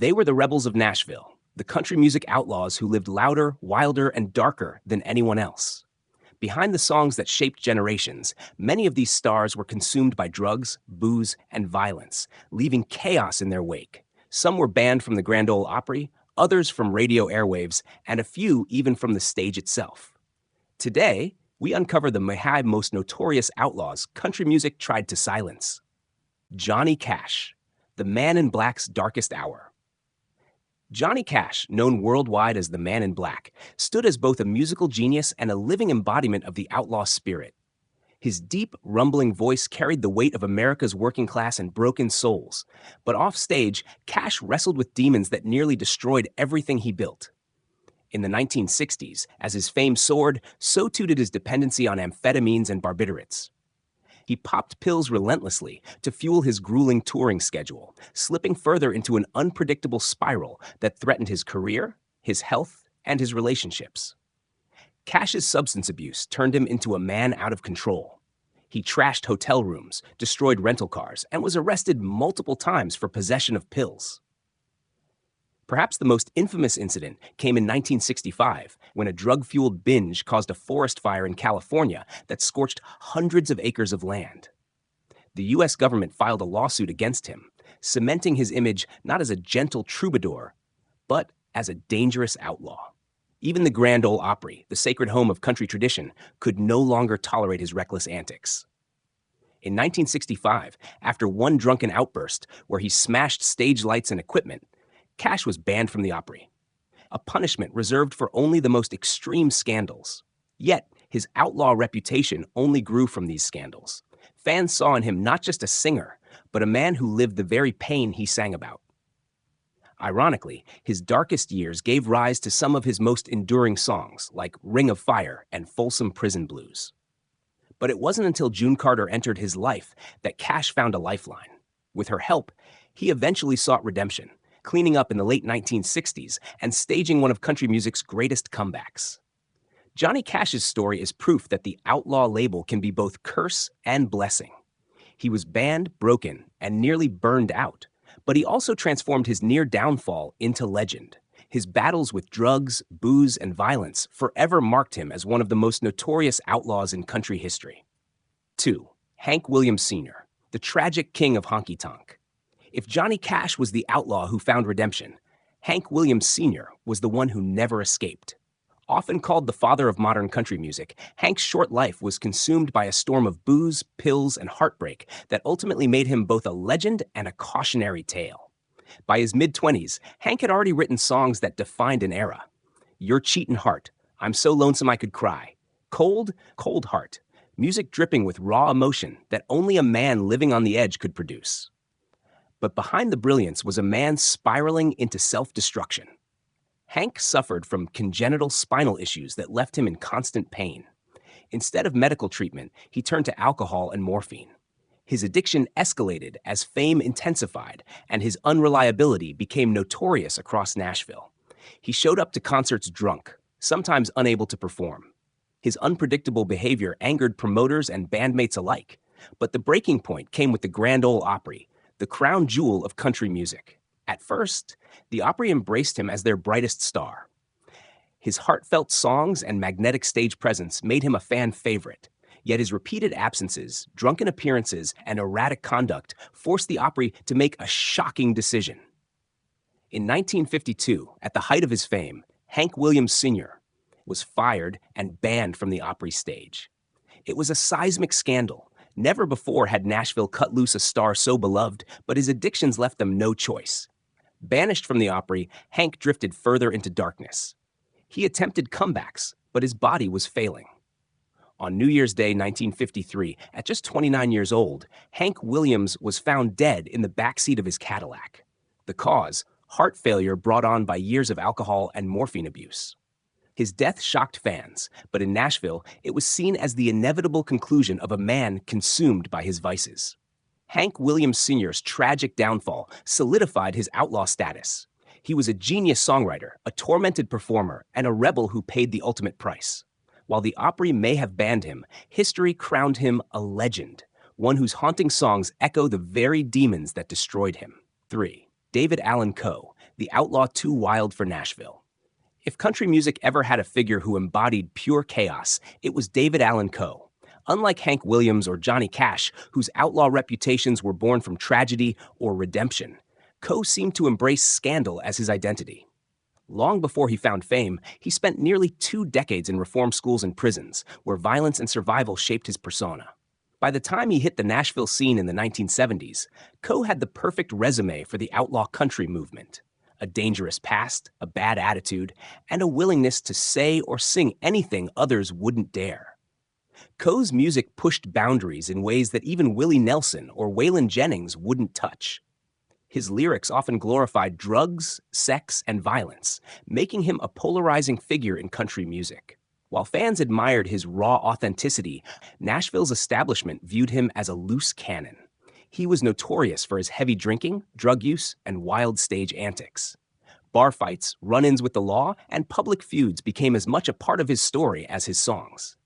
They were the rebels of Nashville, the country music outlaws who lived louder, wilder, and darker than anyone else. Behind the songs that shaped generations, many of these stars were consumed by drugs, booze, and violence, leaving chaos in their wake. Some were banned from the Grand Ole Opry, others from radio airwaves, and a few even from the stage itself. Today, we uncover the most notorious outlaws country music tried to silence. Johnny Cash, the Man in Black's darkest hour. Johnny Cash, known worldwide as the Man in Black, stood as both a musical genius and a living embodiment of the outlaw spirit. His deep, rumbling voice carried the weight of America's working class and broken souls. But off stage, Cash wrestled with demons that nearly destroyed everything he built. In the 1960s, as his fame soared, so too did his dependency on amphetamines and barbiturates. He popped pills relentlessly to fuel his grueling touring schedule, slipping further into an unpredictable spiral that threatened his career, his health, and his relationships. Cash's substance abuse turned him into a man out of control. He trashed hotel rooms, destroyed rental cars, and was arrested multiple times for possession of pills. Perhaps the most infamous incident came in 1965, when a drug-fueled binge caused a forest fire in California that scorched hundreds of acres of land. The U.S. government filed a lawsuit against him, cementing his image not as a gentle troubadour, but as a dangerous outlaw. Even the Grand Ole Opry, the sacred home of country tradition, could no longer tolerate his reckless antics. In 1965, after one drunken outburst where he smashed stage lights and equipment, Cash was banned from the Opry, a punishment reserved for only the most extreme scandals. Yet, his outlaw reputation only grew from these scandals. Fans saw in him not just a singer, but a man who lived the very pain he sang about. Ironically, his darkest years gave rise to some of his most enduring songs, like Ring of Fire and Folsom Prison Blues. But it wasn't until June Carter entered his life that Cash found a lifeline. With her help, he eventually sought redemption, cleaning up in the late 1960s and staging one of country music's greatest comebacks. Johnny Cash's story is proof that the Outlaw label can be both curse and blessing. He was banned, broken, and nearly burned out, but he also transformed his near downfall into legend. His battles with drugs, booze, and violence forever marked him as one of the most notorious outlaws in country history. 2. Hank Williams Sr., the tragic king of honky-tonk. If Johnny Cash was the outlaw who found redemption, Hank Williams Sr. was the one who never escaped. Often called the father of modern country music, Hank's short life was consumed by a storm of booze, pills, and heartbreak that ultimately made him both a legend and a cautionary tale. By his mid-20s, Hank had already written songs that defined an era. Your Cheatin' Heart, I'm So Lonesome I Could Cry, Cold, Cold Heart, music dripping with raw emotion that only a man living on the edge could produce. But behind the brilliance was a man spiraling into self-destruction. Hank suffered from congenital spinal issues that left him in constant pain. Instead of medical treatment, he turned to alcohol and morphine. His addiction escalated as fame intensified, and his unreliability became notorious across Nashville. He showed up to concerts drunk, sometimes unable to perform. His unpredictable behavior angered promoters and bandmates alike, but the breaking point came with the Grand Ole Opry, the crown jewel of country music. At first, the Opry embraced him as their brightest star. His heartfelt songs and magnetic stage presence made him a fan favorite, yet his repeated absences, drunken appearances, and erratic conduct forced the Opry to make a shocking decision. In 1952, at the height of his fame, Hank Williams Sr. was fired and banned from the Opry stage. It was a seismic scandal. Never before had Nashville cut loose a star so beloved, but his addictions left them no choice. Banished from the Opry, Hank drifted further into darkness. He attempted comebacks, but his body was failing. On New Year's Day 1953, at just 29 years old, Hank Williams was found dead in the backseat of his Cadillac. The cause, heart failure brought on by years of alcohol and morphine abuse. His death shocked fans, but in Nashville, it was seen as the inevitable conclusion of a man consumed by his vices. Hank Williams Sr.'s tragic downfall solidified his outlaw status. He was a genius songwriter, a tormented performer, and a rebel who paid the ultimate price. While the Opry may have banned him, history crowned him a legend, one whose haunting songs echo the very demons that destroyed him. 3. David Allan Coe, the outlaw too wild for Nashville. If country music ever had a figure who embodied pure chaos, it was David Allan Coe. Unlike Hank Williams or Johnny Cash, whose outlaw reputations were born from tragedy or redemption, Coe seemed to embrace scandal as his identity. Long before he found fame, he spent nearly 2 decades in reform schools and prisons, where violence and survival shaped his persona. By the time he hit the Nashville scene in the 1970s, Coe had the perfect resume for the outlaw country movement: a dangerous past, a bad attitude, and a willingness to say or sing anything others wouldn't dare. Coe's music pushed boundaries in ways that even Willie Nelson or Waylon Jennings wouldn't touch. His lyrics often glorified drugs, sex, and violence, making him a polarizing figure in country music. While fans admired his raw authenticity, Nashville's establishment viewed him as a loose cannon. He was notorious for his heavy drinking, drug use, and wild stage antics. Bar fights, run-ins with the law, and public feuds became as much a part of his story as his songs.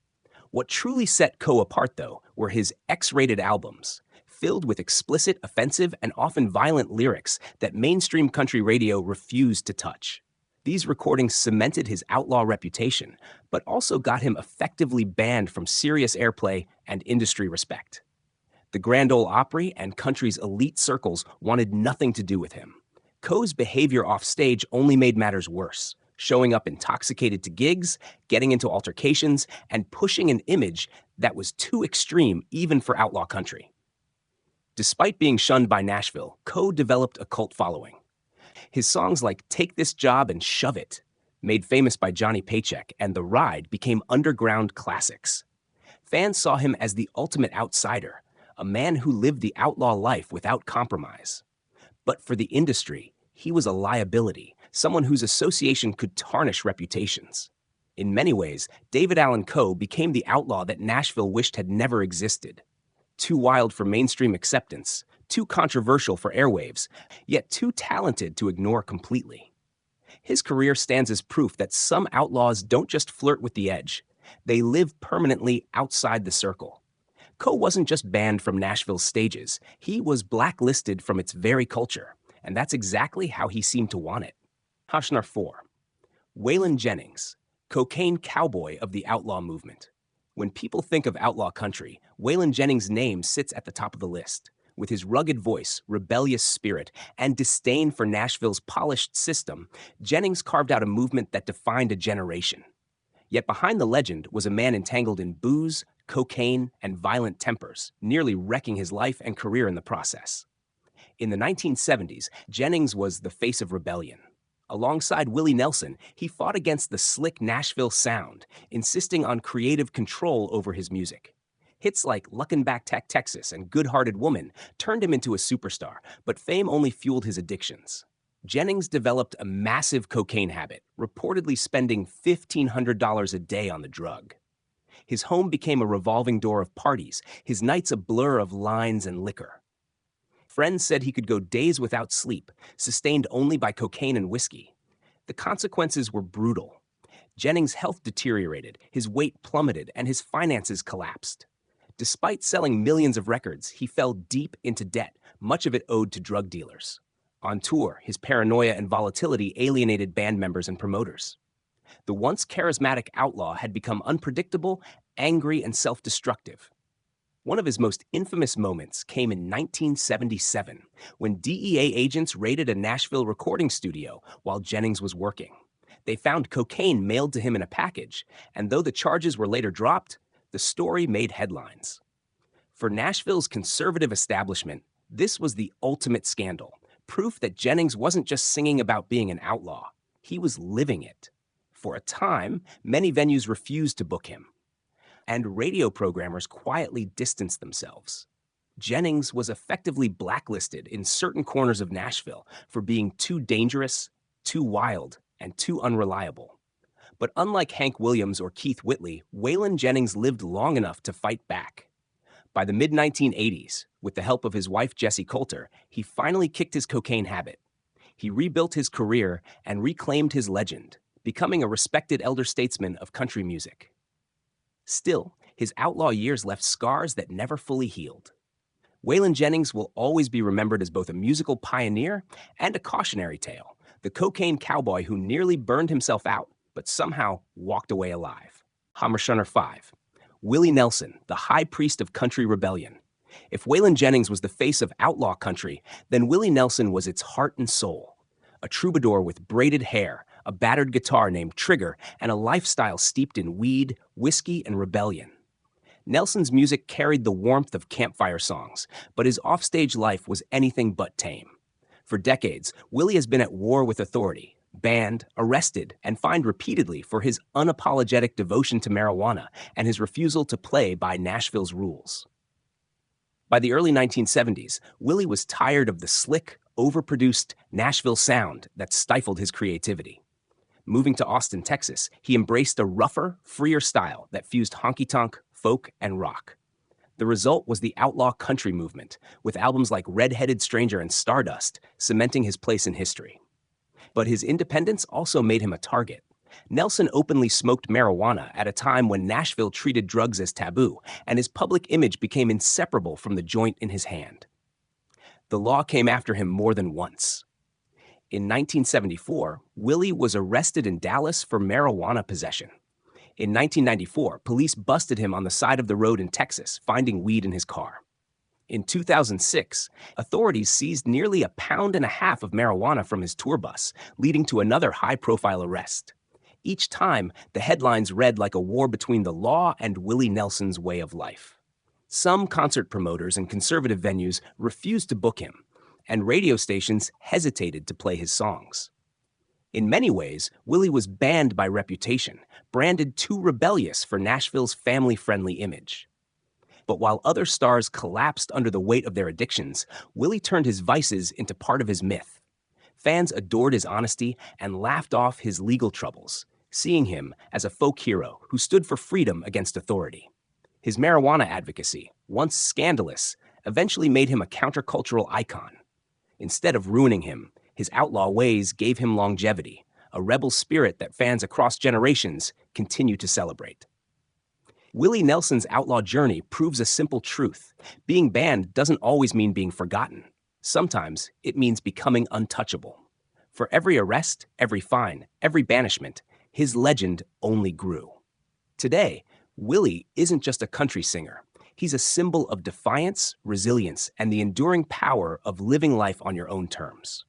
What truly set Coe apart, though, were his X-rated albums, filled with explicit, offensive, and often violent lyrics that mainstream country radio refused to touch. These recordings cemented his outlaw reputation, but also got him effectively banned from serious airplay and industry respect. The Grand Ole Opry and country's elite circles wanted nothing to do with him. Coe's behavior offstage only made matters worse, showing up intoxicated to gigs, getting into altercations, and pushing an image that was too extreme even for outlaw country. Despite being shunned by Nashville, Coe developed a cult following. His songs like Take This Job and Shove It, made famous by Johnny Paycheck, and The Ride became underground classics. Fans saw him as the ultimate outsider, a man who lived the outlaw life without compromise. But for the industry, he was a liability, someone whose association could tarnish reputations. In many ways, David Allan Coe became the outlaw that Nashville wished had never existed. Too wild for mainstream acceptance, too controversial for airwaves, yet too talented to ignore completely. His career stands as proof that some outlaws don't just flirt with the edge, they live permanently outside the circle. Coe wasn't just banned from Nashville's stages, he was blacklisted from its very culture, and that's exactly how he seemed to want it. Hashnar 4. Waylon Jennings, cocaine cowboy of the outlaw movement. When people think of outlaw country, Waylon Jennings' name sits at the top of the list. With his rugged voice, rebellious spirit, and disdain for Nashville's polished system, Jennings carved out a movement that defined a generation. Yet behind the legend was a man entangled in booze, cocaine, and violent tempers, nearly wrecking his life and career in the process. In the 1970s, Jennings was the face of rebellion. Alongside Willie Nelson, he fought against the slick Nashville sound, insisting on creative control over his music. Hits like Luckin' Back Texas and Good-Hearted Woman turned him into a superstar, but fame only fueled his addictions. Jennings developed a massive cocaine habit, reportedly spending $1,500 a day on the drug. His home became a revolving door of parties, his nights a blur of lines and liquor. Friends said he could go days without sleep, sustained only by cocaine and whiskey. The consequences were brutal. Jennings' health deteriorated, his weight plummeted, and his finances collapsed. Despite selling millions of records, he fell deep into debt, much of it owed to drug dealers. On tour, his paranoia and volatility alienated band members and promoters. The once charismatic outlaw had become unpredictable, angry, and self-destructive. One of his most infamous moments came in 1977, when DEA agents raided a Nashville recording studio while Jennings was working. They found cocaine mailed to him in a package, and though the charges were later dropped, the story made headlines. For Nashville's conservative establishment, this was the ultimate scandal, proof that Jennings wasn't just singing about being an outlaw, he was living it. For a time, many venues refused to book him, and radio programmers quietly distanced themselves. Jennings was effectively blacklisted in certain corners of Nashville for being too dangerous, too wild, and too unreliable. But unlike Hank Williams or Keith Whitley, Waylon Jennings lived long enough to fight back. By the mid-1980s, with the help of his wife Jessie Coulter, he finally kicked his cocaine habit. He rebuilt his career and reclaimed his legend, becoming a respected elder statesman of country music. Still, his outlaw years left scars that never fully healed. Waylon Jennings will always be remembered as both a musical pioneer and a cautionary tale, the cocaine cowboy who nearly burned himself out but somehow walked away alive. Hammerschoner 5. Willie Nelson, the high priest of country rebellion. If Waylon Jennings was the face of outlaw country, then Willie Nelson was its heart and soul. A troubadour with braided hair, a battered guitar named Trigger, and a lifestyle steeped in weed, whiskey, and rebellion. Nelson's music carried the warmth of campfire songs, but his offstage life was anything but tame. For decades, Willie has been at war with authority, banned, arrested, and fined repeatedly for his unapologetic devotion to marijuana and his refusal to play by Nashville's rules. By the early 1970s, Willie was tired of the slick, overproduced Nashville sound that stifled his creativity. Moving to Austin, Texas, he embraced a rougher, freer style that fused honky-tonk, folk, and rock. The result was the outlaw country movement, with albums like Red-Headed Stranger and Stardust cementing his place in history. But his independence also made him a target. Nelson openly smoked marijuana at a time when Nashville treated drugs as taboo, and his public image became inseparable from the joint in his hand. The law came after him more than once. In 1974, Willie was arrested in Dallas for marijuana possession. In 1994, police busted him on the side of the road in Texas, finding weed in his car. In 2006, authorities seized nearly 1.5 pounds of marijuana from his tour bus, leading to another high-profile arrest. Each time, the headlines read like a war between the law and Willie Nelson's way of life. Some concert promoters and conservative venues refused to book him, and radio stations hesitated to play his songs. In many ways, Willie was banned by reputation, branded too rebellious for Nashville's family-friendly image. But while other stars collapsed under the weight of their addictions, Willie turned his vices into part of his myth. Fans adored his honesty and laughed off his legal troubles, seeing him as a folk hero who stood for freedom against authority. His marijuana advocacy, once scandalous, eventually made him a countercultural icon. Instead of ruining him, his outlaw ways gave him longevity, a rebel spirit that fans across generations continue to celebrate. Willie Nelson's outlaw journey proves a simple truth. Being banned doesn't always mean being forgotten. Sometimes it means becoming untouchable. For every arrest, every fine, every banishment, his legend only grew. Today, Willie isn't just a country singer. He's a symbol of defiance, resilience, and the enduring power of living life on your own terms.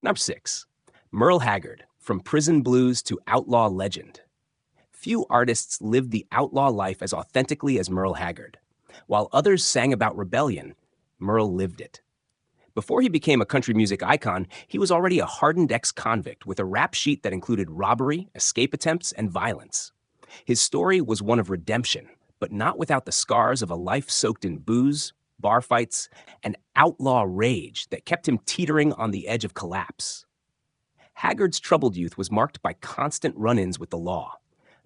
Number 6. Merle Haggard, from prison blues to outlaw legend. Few artists lived the outlaw life as authentically as Merle Haggard. While others sang about rebellion, Merle lived it. Before he became a country music icon, he was already a hardened ex-convict with a rap sheet that included robbery, escape attempts, and violence. His story was one of redemption, but not without the scars of a life soaked in booze, bar fights, and outlaw rage that kept him teetering on the edge of collapse. Haggard's troubled youth was marked by constant run-ins with the law.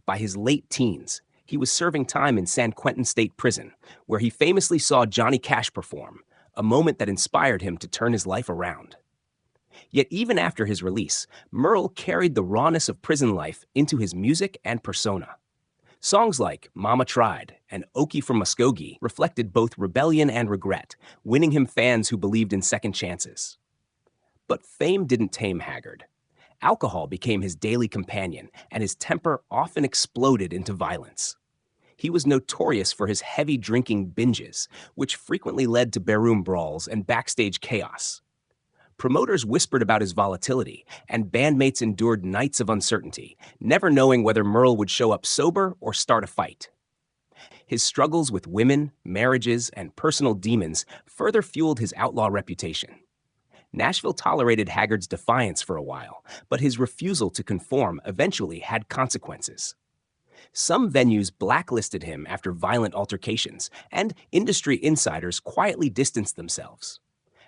By his late teens, he was serving time in San Quentin State Prison, where he famously saw Johnny Cash perform, a moment that inspired him to turn his life around. Yet even after his release, Merle carried the rawness of prison life into his music and persona. Songs like Mama Tried and Okie from Muskogee reflected both rebellion and regret, winning him fans who believed in second chances. But fame didn't tame Haggard. Alcohol became his daily companion, and his temper often exploded into violence. He was notorious for his heavy drinking binges, which frequently led to barroom brawls and backstage chaos. Promoters whispered about his volatility, and bandmates endured nights of uncertainty, never knowing whether Merle would show up sober or start a fight. His struggles with women, marriages, and personal demons further fueled his outlaw reputation. Nashville tolerated Haggard's defiance for a while, but his refusal to conform eventually had consequences. Some venues blacklisted him after violent altercations, and industry insiders quietly distanced themselves.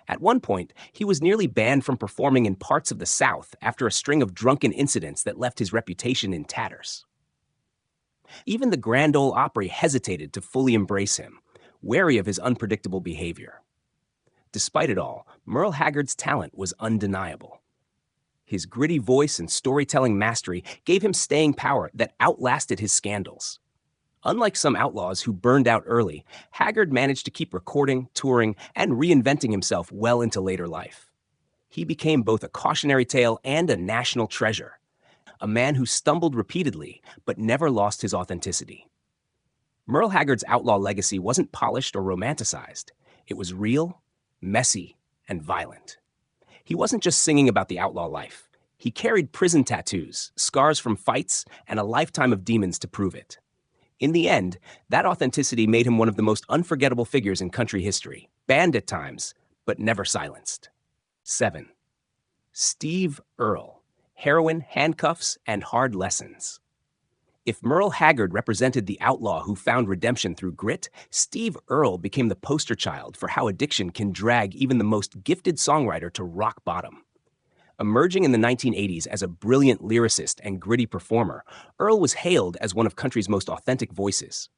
At one point, he was nearly banned from performing in parts of the South after a string of drunken incidents that left his reputation in tatters. Even the Grand Ole Opry hesitated to fully embrace him, wary of his unpredictable behavior. Despite it all, Merle Haggard's talent was undeniable. His gritty voice and storytelling mastery gave him staying power that outlasted his scandals. Unlike some outlaws who burned out early, Haggard managed to keep recording, touring, and reinventing himself well into later life. He became both a cautionary tale and a national treasure, a man who stumbled repeatedly but never lost his authenticity. Merle Haggard's outlaw legacy wasn't polished or romanticized. It was real, messy, and violent. He wasn't just singing about the outlaw life. He carried prison tattoos, scars from fights, and a lifetime of demons to prove it. In the end, that authenticity made him one of the most unforgettable figures in country history, banned at times, but never silenced. 7. Steve Earle, Heroin, Handcuffs, and Hard Lessons. If Merle Haggard represented the outlaw who found redemption through grit, Steve Earle became the poster child for how addiction can drag even the most gifted songwriter to rock bottom. Emerging in the 1980s as a brilliant lyricist and gritty performer, Earle was hailed as one of country's most authentic voices.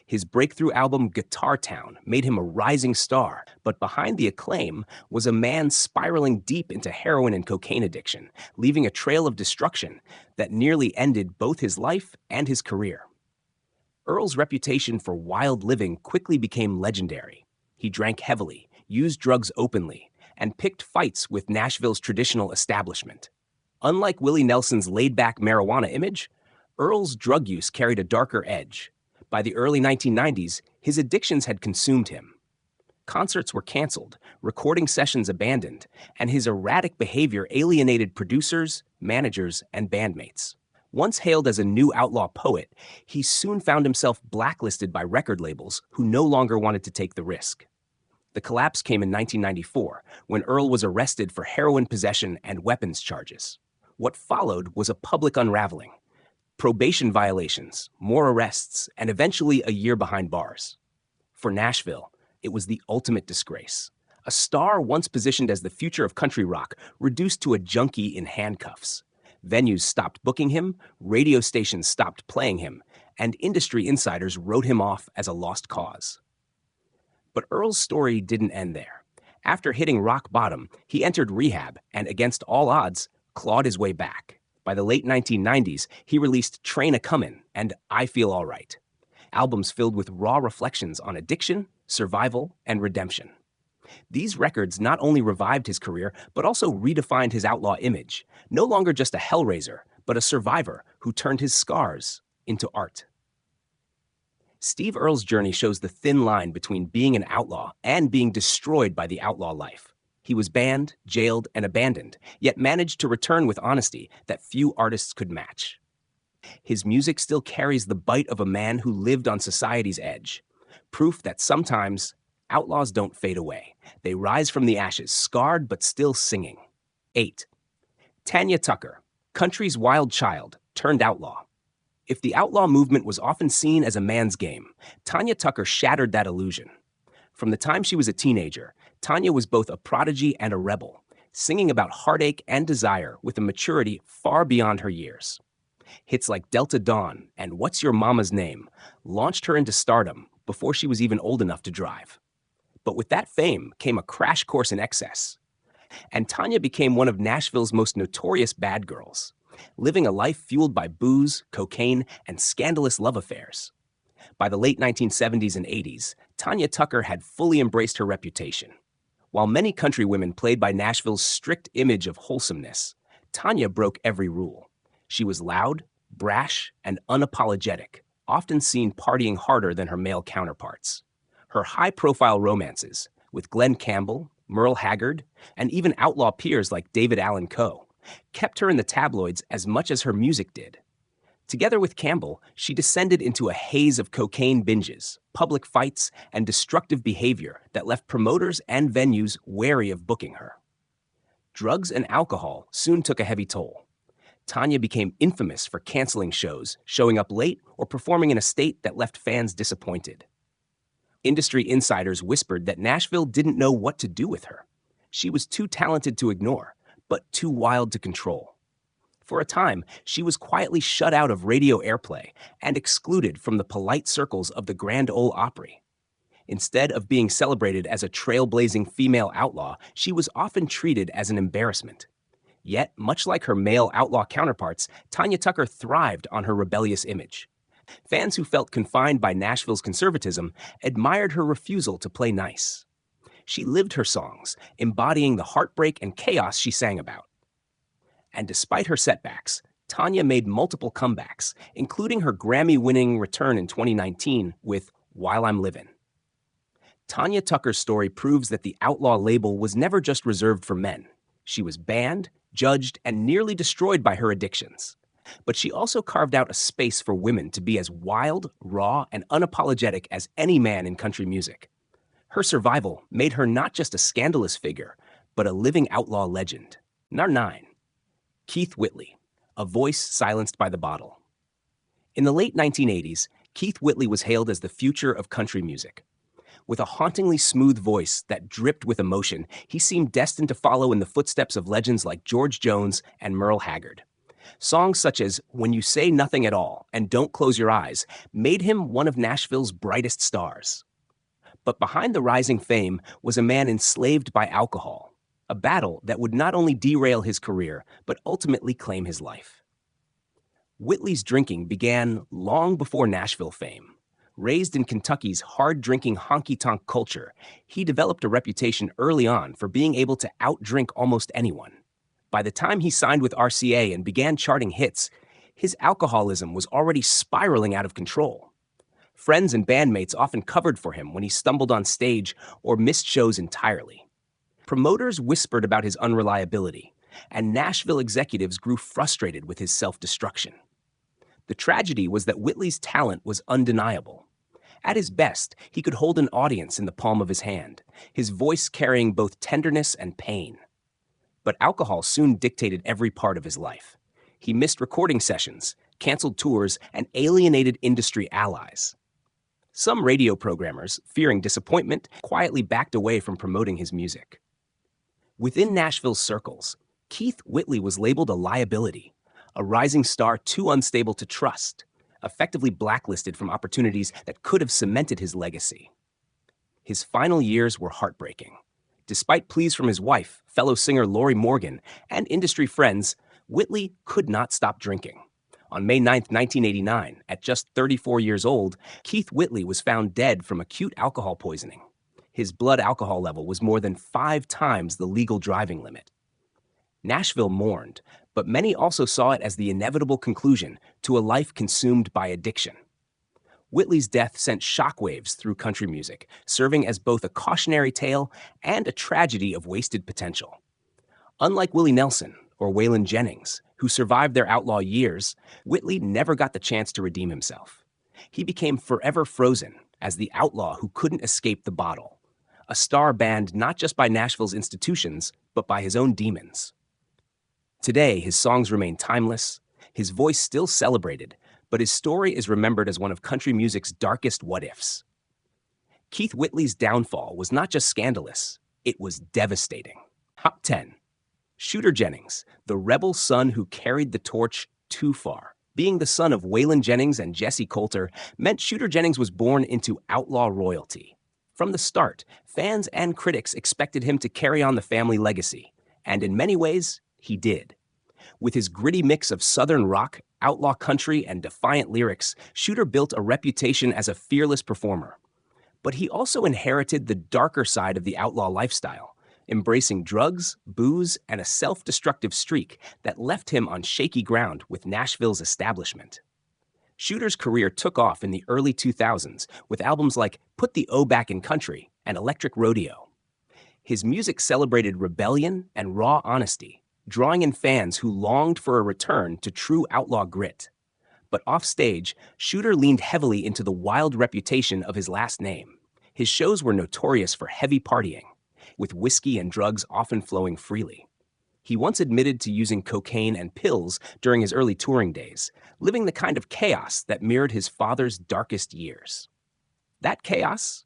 His breakthrough album Guitar Town made him a rising star, but behind the acclaim was a man spiraling deep into heroin and cocaine addiction, leaving a trail of destruction that nearly ended both his life and his career. Earle's reputation for wild living quickly became legendary. He drank heavily, used drugs openly, and picked fights with Nashville's traditional establishment. Unlike Willie Nelson's laid-back marijuana image, Earle's drug use carried a darker edge. By the early 1990s, his addictions had consumed him. Concerts were canceled, recording sessions abandoned, and his erratic behavior alienated producers, managers, and bandmates. Once hailed as a new outlaw poet, he soon found himself blacklisted by record labels who no longer wanted to take the risk. The collapse came in 1994, when Earle was arrested for heroin possession and weapons charges. What followed was a public unraveling. Probation violations, more arrests, and eventually a year behind bars. For Nashville, it was the ultimate disgrace. A star once positioned as the future of country rock reduced to a junkie in handcuffs. Venues stopped booking him, radio stations stopped playing him, and industry insiders wrote him off as a lost cause. But Earle's story didn't end there. After hitting rock bottom, he entered rehab and, against all odds, clawed his way back. By the late 1990s, he released Train A-Comin' and I Feel All Right, albums filled with raw reflections on addiction, survival, and redemption. These records not only revived his career, but also redefined his outlaw image, no longer just a hellraiser, but a survivor who turned his scars into art. Steve Earle's journey shows the thin line between being an outlaw and being destroyed by the outlaw life. He was banned, jailed, and abandoned, yet managed to return with honesty that few artists could match. His music still carries the bite of a man who lived on society's edge, proof that sometimes outlaws don't fade away. They rise from the ashes, scarred but still singing. 8. Tanya Tucker, country's wild child turned outlaw. If the outlaw movement was often seen as a man's game, Tanya Tucker shattered that illusion. From the time she was a teenager, Tanya was both a prodigy and a rebel, singing about heartache and desire with a maturity far beyond her years. Hits like Delta Dawn and What's Your Mama's Name launched her into stardom before she was even old enough to drive. But with that fame came a crash course in excess. And Tanya became one of Nashville's most notorious bad girls, living a life fueled by booze, cocaine, and scandalous love affairs. By the late 1970s and 80s, Tanya Tucker had fully embraced her reputation. While many country women played by Nashville's strict image of wholesomeness, Tanya broke every rule. She was loud, brash, and unapologetic, often seen partying harder than her male counterparts. Her high-profile romances with Glenn Campbell, Merle Haggard, and even outlaw peers like Allan Coe kept her in the tabloids as much as her music did. Together with Campbell, she descended into a haze of cocaine binges, public fights, and destructive behavior that left promoters and venues wary of booking her. Drugs and alcohol soon took a heavy toll. Tanya became infamous for canceling shows, showing up late, or performing in a state that left fans disappointed. Industry insiders whispered that Nashville didn't know what to do with her. She was too talented to ignore, but too wild to control. For a time, she was quietly shut out of radio airplay and excluded from the polite circles of the Grand Ole Opry. Instead of being celebrated as a trailblazing female outlaw, she was often treated as an embarrassment. Yet, much like her male outlaw counterparts, Tanya Tucker thrived on her rebellious image. Fans who felt confined by Nashville's conservatism admired her refusal to play nice. She lived her songs, embodying the heartbreak and chaos she sang about. And despite her setbacks, Tanya made multiple comebacks, including her Grammy-winning return in 2019 with While I'm Livin'. Tanya Tucker's story proves that the Outlaw label was never just reserved for men. She was banned, judged, and nearly destroyed by her addictions. But she also carved out a space for women to be as wild, raw, and unapologetic as any man in country music. Her survival made her not just a scandalous figure, but a living outlaw legend. Number 9. Keith Whitley, a voice silenced by the bottle. In the late 1980s, Keith Whitley was hailed as the future of country music. With a hauntingly smooth voice that dripped with emotion, he seemed destined to follow in the footsteps of legends like George Jones and Merle Haggard. Songs such as When You Say Nothing at All and Don't Close Your Eyes made him one of Nashville's brightest stars. But behind the rising fame was a man enslaved by alcohol, a battle that would not only derail his career, but ultimately claim his life. Whitley's drinking began long before Nashville fame. Raised in Kentucky's hard-drinking honky-tonk culture, he developed a reputation early on for being able to outdrink almost anyone. By the time he signed with RCA and began charting hits, his alcoholism was already spiraling out of control. Friends and bandmates often covered for him when he stumbled on stage or missed shows entirely. Promoters whispered about his unreliability, and Nashville executives grew frustrated with his self-destruction. The tragedy was that Whitley's talent was undeniable. At his best, he could hold an audience in the palm of his hand, his voice carrying both tenderness and pain. But alcohol soon dictated every part of his life. He missed recording sessions, canceled tours, and alienated industry allies. Some radio programmers, fearing disappointment, quietly backed away from promoting his music. Within Nashville's circles, Keith Whitley was labeled a liability, a rising star too unstable to trust, effectively blacklisted from opportunities that could have cemented his legacy. His final years were heartbreaking. Despite pleas from his wife, fellow singer Lori Morgan, and industry friends, Whitley could not stop drinking. On May 9, 1989, at just 34 years old, Keith Whitley was found dead from acute alcohol poisoning. His blood alcohol level was more than 5 times the legal driving limit. Nashville mourned, but many also saw it as the inevitable conclusion to a life consumed by addiction. Whitley's death sent shockwaves through country music, serving as both a cautionary tale and a tragedy of wasted potential. Unlike Willie Nelson or Waylon Jennings, who survived their outlaw years, Whitley never got the chance to redeem himself. He became forever frozen as the outlaw who couldn't escape the bottle, a star banned not just by Nashville's institutions, but by his own demons. Today, his songs remain timeless, his voice still celebrated, but his story is remembered as one of country music's darkest what-ifs. Keith Whitley's downfall was not just scandalous, it was devastating. Top 10. Shooter Jennings, the rebel son who carried the torch too far. Being the son of Waylon Jennings and Jesse Coulter meant Shooter Jennings was born into outlaw royalty. From the start, fans and critics expected him to carry on the family legacy, and in many ways, he did. With his gritty mix of southern rock, outlaw country, and defiant lyrics, Shooter built a reputation as a fearless performer. But he also inherited the darker side of the outlaw lifestyle, embracing drugs, booze, and a self-destructive streak that left him on shaky ground with Nashville's establishment. Shooter's career took off in the early 2000s with albums like Put the O Back in Country and Electric Rodeo. His music celebrated rebellion and raw honesty, drawing in fans who longed for a return to true outlaw grit. But offstage, Shooter leaned heavily into the wild reputation of his last name. His shows were notorious for heavy partying, with whiskey and drugs often flowing freely. He once admitted to using cocaine and pills during his early touring days, living the kind of chaos that mirrored his father's darkest years. That chaos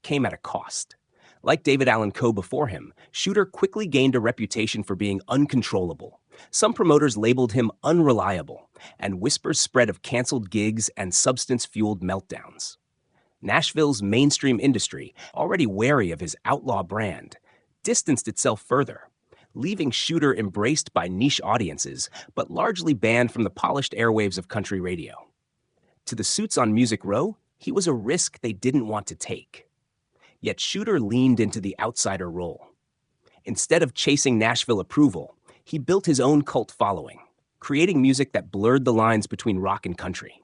came at a cost. Like Allan Coe before him, Shooter quickly gained a reputation for being uncontrollable. Some promoters labeled him unreliable, and whispers spread of canceled gigs and substance-fueled meltdowns. Nashville's mainstream industry, already wary of his outlaw brand, distanced itself further, leaving Shooter embraced by niche audiences, but largely banned from the polished airwaves of country radio. To the suits on Music Row, he was a risk they didn't want to take. Yet Shooter leaned into the outsider role. Instead of chasing Nashville approval, he built his own cult following, creating music that blurred the lines between rock and country.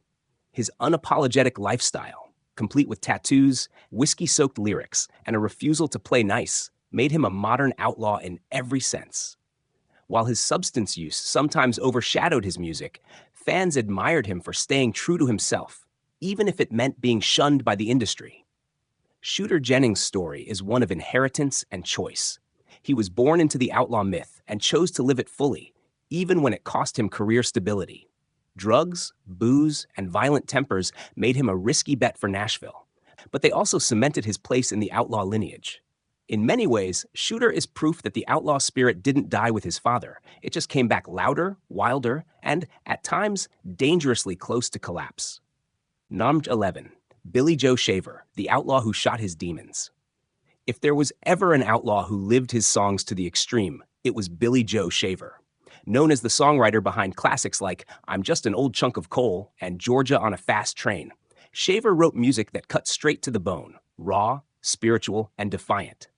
His unapologetic lifestyle, complete with tattoos, whiskey-soaked lyrics, and a refusal to play nice, made him a modern outlaw in every sense. While his substance use sometimes overshadowed his music, fans admired him for staying true to himself, even if it meant being shunned by the industry. Shooter Jennings' story is one of inheritance and choice. He was born into the outlaw myth and chose to live it fully, even when it cost him career stability. Drugs, booze, and violent tempers made him a risky bet for Nashville, but they also cemented his place in the outlaw lineage. In many ways, Shooter is proof that the outlaw spirit didn't die with his father. It just came back louder, wilder, and, at times, dangerously close to collapse. Number 11. Billy Joe Shaver, the outlaw who shot his demons. If there was ever an outlaw who lived his songs to the extreme, it was Billy Joe Shaver. Known as the songwriter behind classics like I'm Just an Old Chunk of Coal and Georgia on a Fast Train, Shaver wrote music that cut straight to the bone, raw, spiritual, and defiant.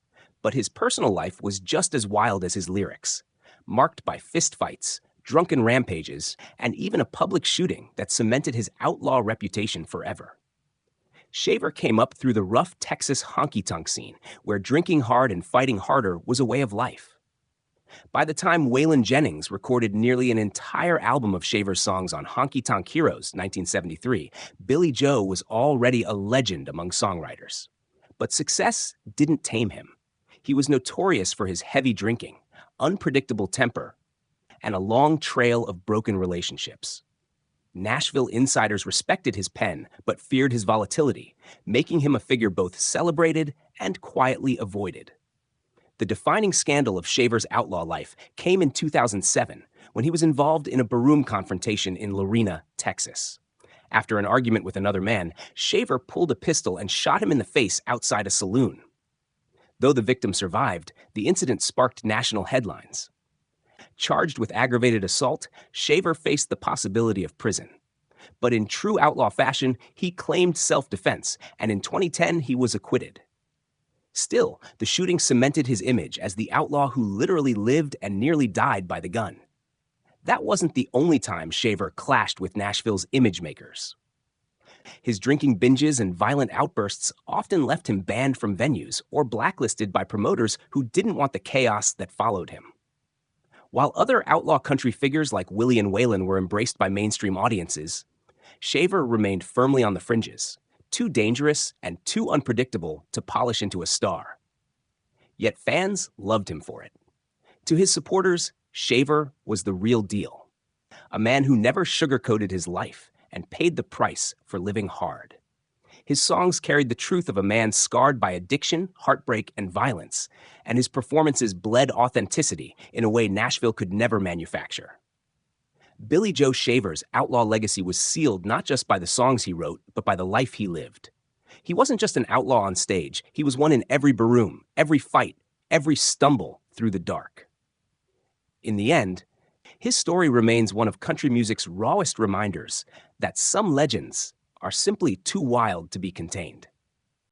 But his personal life was just as wild as his lyrics, marked by fistfights, drunken rampages, and even a public shooting that cemented his outlaw reputation forever. Shaver came up through the rough Texas honky-tonk scene, where drinking hard and fighting harder was a way of life. By the time Waylon Jennings recorded nearly an entire album of Shaver's songs on Honky Tonk Heroes, 1973, Billy Joe was already a legend among songwriters. But success didn't tame him. He was notorious for his heavy drinking, unpredictable temper, and a long trail of broken relationships. Nashville insiders respected his pen, but feared his volatility, making him a figure both celebrated and quietly avoided. The defining scandal of Shaver's outlaw life came in 2007, when he was involved in a barroom confrontation in Lorena, Texas. After an argument with another man, Shaver pulled a pistol and shot him in the face outside a saloon. Though the victim survived, the incident sparked national headlines. Charged with aggravated assault, Shaver faced the possibility of prison. But in true outlaw fashion, he claimed self-defense, and in 2010 he was acquitted. Still, the shooting cemented his image as the outlaw who literally lived and nearly died by the gun. That wasn't the only time Shaver clashed with Nashville's image makers. His drinking binges and violent outbursts often left him banned from venues or blacklisted by promoters who didn't want the chaos that followed him. While other outlaw country figures like Willie and Waylon were embraced by mainstream audiences, Shaver remained firmly on the fringes, too dangerous and too unpredictable to polish into a star. Yet fans loved him for it. To his supporters, Shaver was the real deal, a man who never sugarcoated his life and paid the price for living hard. His songs carried the truth of a man scarred by addiction, heartbreak, and violence, and his performances bled authenticity in a way Nashville could never manufacture. Billy Joe Shaver's outlaw legacy was sealed not just by the songs he wrote, but by the life he lived. He wasn't just an outlaw on stage, he was one in every barroom, every fight, every stumble through the dark. In the end, his story remains one of country music's rawest reminders that some legends are simply too wild to be contained.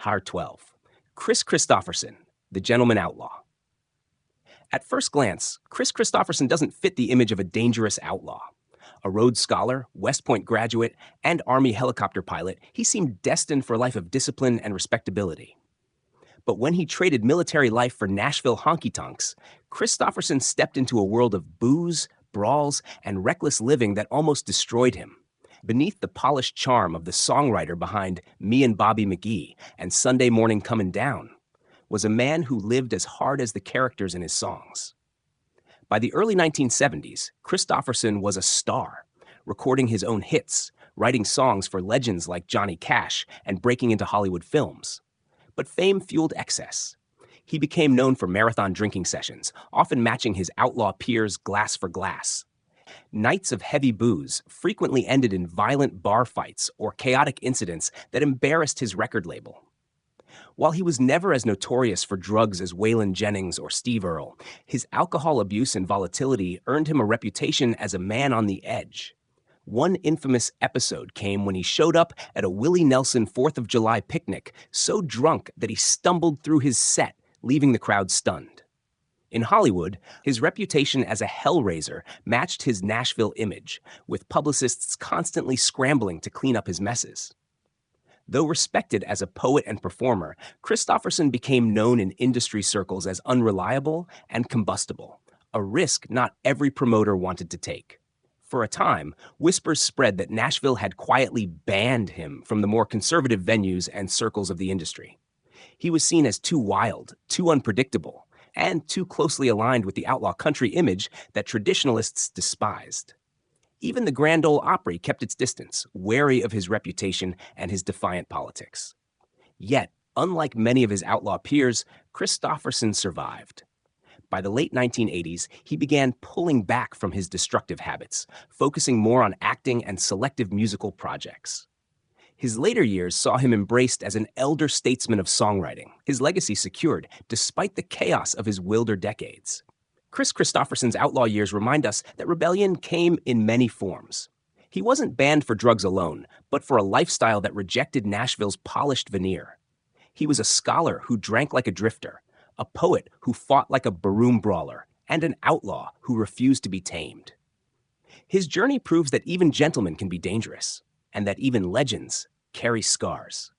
Number 12. Kris Kristofferson, the gentleman outlaw. At first glance, Kris Kristofferson doesn't fit the image of a dangerous outlaw. A Rhodes Scholar, West Point graduate, and Army helicopter pilot, he seemed destined for a life of discipline and respectability. But when he traded military life for Nashville honky-tonks, Kristofferson stepped into a world of booze, brawls, and reckless living that almost destroyed him. Beneath the polished charm of the songwriter behind Me and Bobby McGee and Sunday Morning Comin' Down was a man who lived as hard as the characters in his songs. By the early 1970s, Kristofferson was a star, recording his own hits, writing songs for legends like Johnny Cash, and breaking into Hollywood films. But fame fueled excess. He became known for marathon drinking sessions, often matching his outlaw peers glass for glass. Nights of heavy booze frequently ended in violent bar fights or chaotic incidents that embarrassed his record label. While he was never as notorious for drugs as Waylon Jennings or Steve Earle, his alcohol abuse and volatility earned him a reputation as a man on the edge. One infamous episode came when he showed up at a Willie Nelson 4th of July picnic so drunk that he stumbled through his set, leaving the crowd stunned. In Hollywood, his reputation as a hellraiser matched his Nashville image, with publicists constantly scrambling to clean up his messes. Though respected as a poet and performer, Kristofferson became known in industry circles as unreliable and combustible, a risk not every promoter wanted to take. For a time, whispers spread that Nashville had quietly banned him from the more conservative venues and circles of the industry. He was seen as too wild, too unpredictable, and too closely aligned with the outlaw country image that traditionalists despised. Even the Grand Ole Opry kept its distance, wary of his reputation and his defiant politics. Yet, unlike many of his outlaw peers, Kristofferson survived. By the late 1980s, he began pulling back from his destructive habits, focusing more on acting and selective musical projects. His later years saw him embraced as an elder statesman of songwriting, his legacy secured despite the chaos of his wilder decades. Kris Kristofferson's outlaw years remind us that rebellion came in many forms. He wasn't banned for drugs alone, but for a lifestyle that rejected Nashville's polished veneer. He was a scholar who drank like a drifter, a poet who fought like a barroom brawler, and an outlaw who refused to be tamed. His journey proves that even gentlemen can be dangerous, and that even legends carry scars.